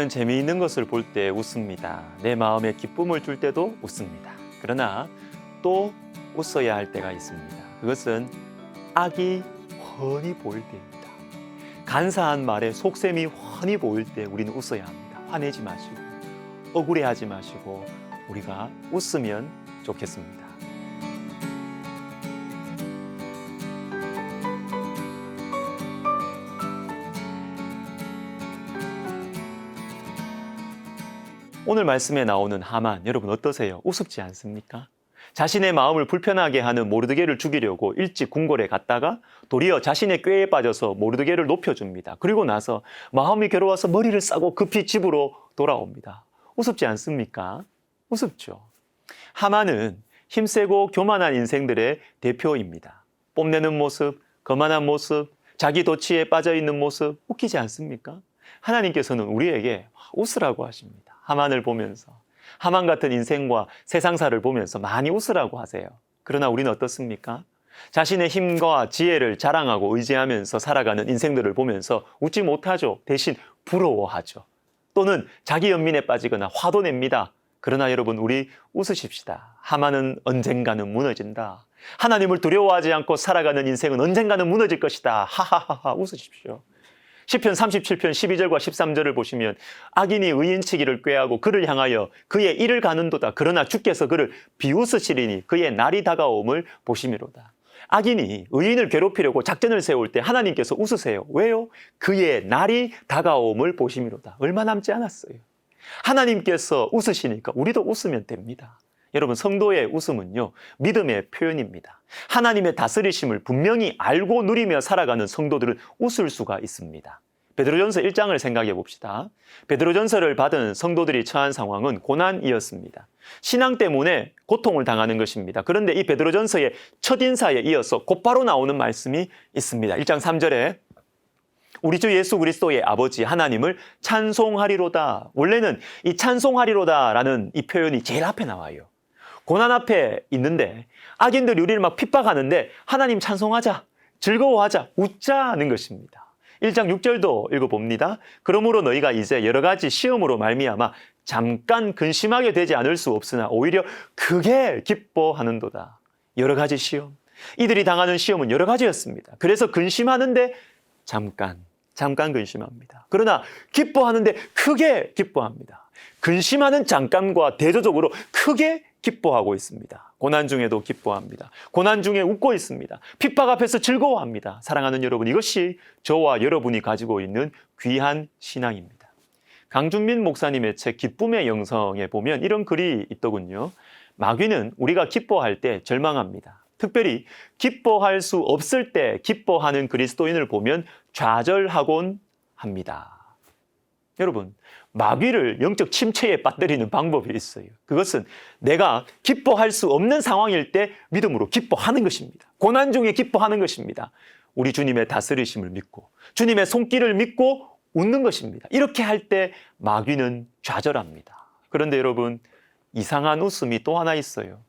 우리는 재미있는 것을 볼 때 웃습니다. 내 마음에 기쁨을 줄 때도 웃습니다. 그러나 또 웃어야 할 때가 있습니다. 그것은 악이 훤히 보일 때입니다. 간사한 말에 속셈이 훤히 보일 때 우리는 웃어야 합니다. 화내지 마시고 억울해하지 마시고 우리가 웃으면 좋겠습니다. 오늘 말씀에 나오는 하만, 여러분 어떠세요? 우습지 않습니까? 자신의 마음을 불편하게 하는 모르드게를 죽이려고 일찍 궁궐에 갔다가 도리어 자신의 꾀에 빠져서 모르드게를 높여줍니다. 그리고 나서 마음이 괴로워서 머리를 싸고 급히 집으로 돌아옵니다. 우습지 않습니까? 우습죠. 하만은 힘세고 교만한 인생들의 대표입니다. 뽐내는 모습, 거만한 모습, 자기 도취에 빠져있는 모습 웃기지 않습니까? 하나님께서는 우리에게 웃으라고 하십니다. 하만을 보면서 하만 같은 인생과 세상사를 보면서 많이 웃으라고 하세요. 그러나 우리는 어떻습니까? 자신의 힘과 지혜를 자랑하고 의지하면서 살아가는 인생들을 보면서 웃지 못하죠. 대신 부러워하죠. 또는 자기 연민에 빠지거나 화도 냅니다. 그러나 여러분 우리 웃으십시다. 하만은 언젠가는 무너진다. 하나님을 두려워하지 않고 살아가는 인생은 언젠가는 무너질 것이다. 하하하하 웃으십시오. 시편 37편 12절과 13절을 보시면 악인이 의인치기를 꾀하고 그를 향하여 그의 일을 가는도다. 그러나 주께서 그를 비웃으시리니 그의 날이 다가옴을 보시미로다. 악인이 의인을 괴롭히려고 작전을 세울 때 하나님께서 웃으세요. 왜요? 그의 날이 다가옴을 보시미로다. 얼마 남지 않았어요. 하나님께서 웃으시니까 우리도 웃으면 됩니다. 여러분 성도의 웃음은요 믿음의 표현입니다. 하나님의 다스리심을 분명히 알고 누리며 살아가는 성도들은 웃을 수가 있습니다. 베드로전서 1장을 생각해 봅시다. 베드로전서를 받은 성도들이 처한 상황은 고난이었습니다. 신앙 때문에 고통을 당하는 것입니다. 그런데 이 베드로전서의 첫인사에 이어서 곧바로 나오는 말씀이 있습니다. 1장 3절에 우리 주 예수 그리스도의 아버지 하나님을 찬송하리로다. 원래는 이 찬송하리로다라는 이 표현이 제일 앞에 나와요. 고난 앞에 있는데 악인들이 우리를 막 핍박하는데 하나님 찬송하자, 즐거워하자, 웃자는 것입니다. 1장 6절도 읽어봅니다. 그러므로 너희가 이제 여러 가지 시험으로 말미암아 잠깐 근심하게 되지 않을 수 없으나 오히려 크게 기뻐하는도다. 여러 가지 시험. 이들이 당하는 시험은 여러 가지였습니다. 그래서 근심하는데 잠깐 근심합니다. 그러나 기뻐하는데 크게 기뻐합니다. 근심하는 잠깐과 대조적으로 크게 기뻐하고 있습니다. 고난 중에도 기뻐합니다. 고난 중에 웃고 있습니다. 핍박 앞에서 즐거워합니다. 사랑하는 여러분, 이것이 저와 여러분이 가지고 있는 귀한 신앙입니다. 강준민 목사님의 책 기쁨의 영성에 보면 이런 글이 있더군요. 마귀는 우리가 기뻐할 때 절망합니다. 특별히 기뻐할 수 없을 때 기뻐하는 그리스도인을 보면 좌절하곤 합니다. 여러분, 마귀를 영적 침체에 빠뜨리는 방법이 있어요. 그것은 내가 기뻐할 수 없는 상황일 때 믿음으로 기뻐하는 것입니다. 고난 중에 기뻐하는 것입니다. 우리 주님의 다스리심을 믿고 주님의 손길을 믿고 웃는 것입니다. 이렇게 할 때 마귀는 좌절합니다. 그런데 여러분, 이상한 웃음이 또 하나 있어요.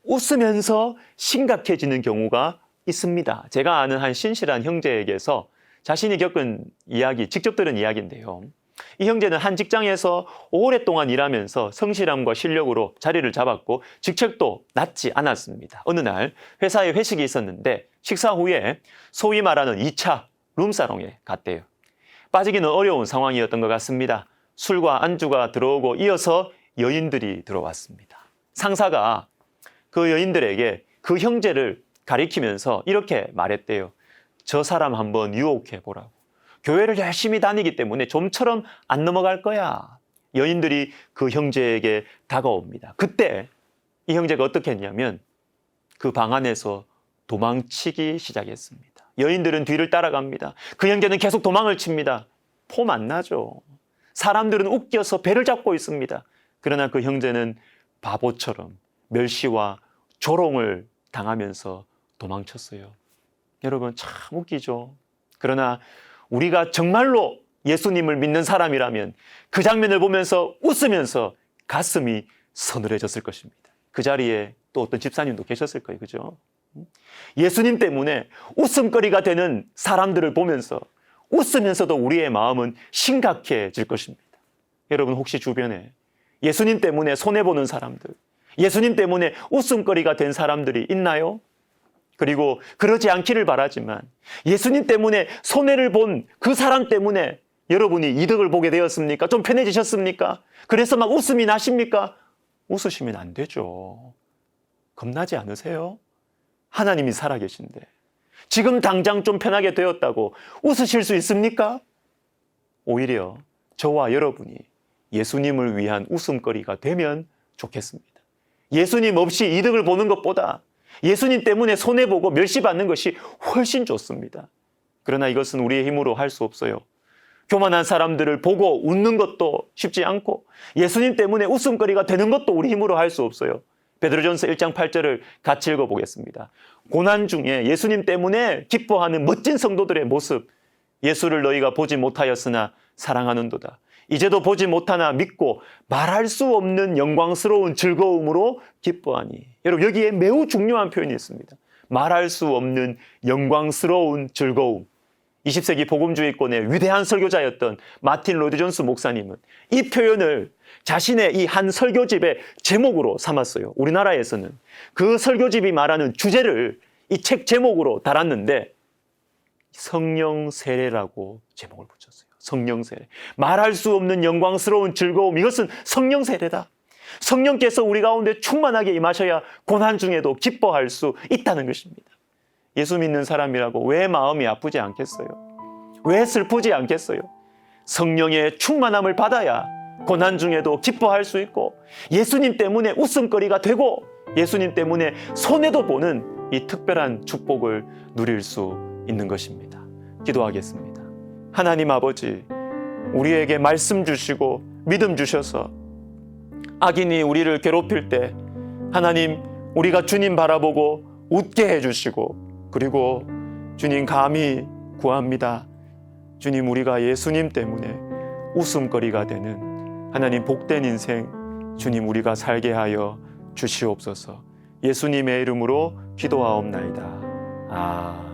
웃으면서 심각해지는 경우가 있습니다. 제가 아는 한 신실한 형제에게서 자신이 겪은 이야기, 직접 들은 이야기인데요. 이 형제는 한 직장에서 오랫동안 일하면서 성실함과 실력으로 자리를 잡았고 직책도 낮지 않았습니다. 어느 날 회사에 회식이 있었는데 식사 후에 소위 말하는 2차 룸사롱에 갔대요. 빠지기는 어려운 상황이었던 것 같습니다. 술과 안주가 들어오고 이어서 여인들이 들어왔습니다. 상사가 그 여인들에게 그 형제를 가리키면서 이렇게 말했대요. 저 사람 한번 유혹해 보라고. 교회를 열심히 다니기 때문에 좀처럼 안 넘어갈 거야. 여인들이 그 형제에게 다가옵니다. 그때 이 형제가 어떻게 했냐면 그 방 안에서 도망치기 시작했습니다. 여인들은 뒤를 따라갑니다. 그 형제는 계속 도망을 칩니다. 폼 안 나죠. 사람들은 웃겨서 배를 잡고 있습니다. 그러나 그 형제는 바보처럼 멸시와 조롱을 당하면서 도망쳤어요. 여러분 참 웃기죠. 그러나 우리가 정말로 예수님을 믿는 사람이라면 그 장면을 보면서 웃으면서 가슴이 서늘해졌을 것입니다. 그 자리에 또 어떤 집사님도 계셨을 거예요. 그죠? 예수님 때문에 웃음거리가 되는 사람들을 보면서 웃으면서도 우리의 마음은 심각해질 것입니다. 여러분 혹시 주변에 예수님 때문에 손해보는 사람들, 예수님 때문에 웃음거리가 된 사람들이 있나요? 그리고 그러지 않기를 바라지만 예수님 때문에 손해를 본 그 사람 때문에 여러분이 이득을 보게 되었습니까? 좀 편해지셨습니까? 그래서 막 웃음이 나십니까? 웃으시면 안 되죠. 겁나지 않으세요? 하나님이 살아계신데 지금 당장 좀 편하게 되었다고 웃으실 수 있습니까? 오히려 저와 여러분이 예수님을 위한 웃음거리가 되면 좋겠습니다. 예수님 없이 이득을 보는 것보다 예수님 때문에 손해보고 멸시받는 것이 훨씬 좋습니다. 그러나 이것은 우리의 힘으로 할 수 없어요. 교만한 사람들을 보고 웃는 것도 쉽지 않고 예수님 때문에 웃음거리가 되는 것도 우리 힘으로 할 수 없어요. 베드로전서 1장 8절을 같이 읽어보겠습니다. 고난 중에 예수님 때문에 기뻐하는 멋진 성도들의 모습, 예수를 너희가 보지 못하였으나 사랑하는도다. 이제도 보지 못하나 믿고 말할 수 없는 영광스러운 즐거움으로 기뻐하니. 여러분 여기에 매우 중요한 표현이 있습니다. 말할 수 없는 영광스러운 즐거움. 20세기 복음주의권의 위대한 설교자였던 마틴 로이드 존스 목사님은 이 표현을 자신의 이 한 설교집의 제목으로 삼았어요. 우리나라에서는 그 설교집이 말하는 주제를 이 책 제목으로 달았는데 성령 세례라고 제목을 붙였어요. 성령 세례. 말할 수 없는 영광스러운 즐거움. 이것은 성령 세례다. 성령께서 우리 가운데 충만하게 임하셔야 고난 중에도 기뻐할 수 있다는 것입니다. 예수 믿는 사람이라고 왜 마음이 아프지 않겠어요? 왜 슬프지 않겠어요? 성령의 충만함을 받아야 고난 중에도 기뻐할 수 있고 예수님 때문에 웃음거리가 되고 예수님 때문에 손해도 보는 이 특별한 축복을 누릴 수 있는 것입니다. 기도하겠습니다. 하나님 아버지, 우리에게 말씀 주시고 믿음 주셔서 악인이 우리를 괴롭힐 때 하나님 우리가 주님 바라보고 웃게 해주시고 그리고 주님 감히 구합니다. 주님 우리가 예수님 때문에 웃음거리가 되는 하나님 복된 인생 주님 우리가 살게 하여 주시옵소서. 예수님의 이름으로 기도하옵나이다. 아멘.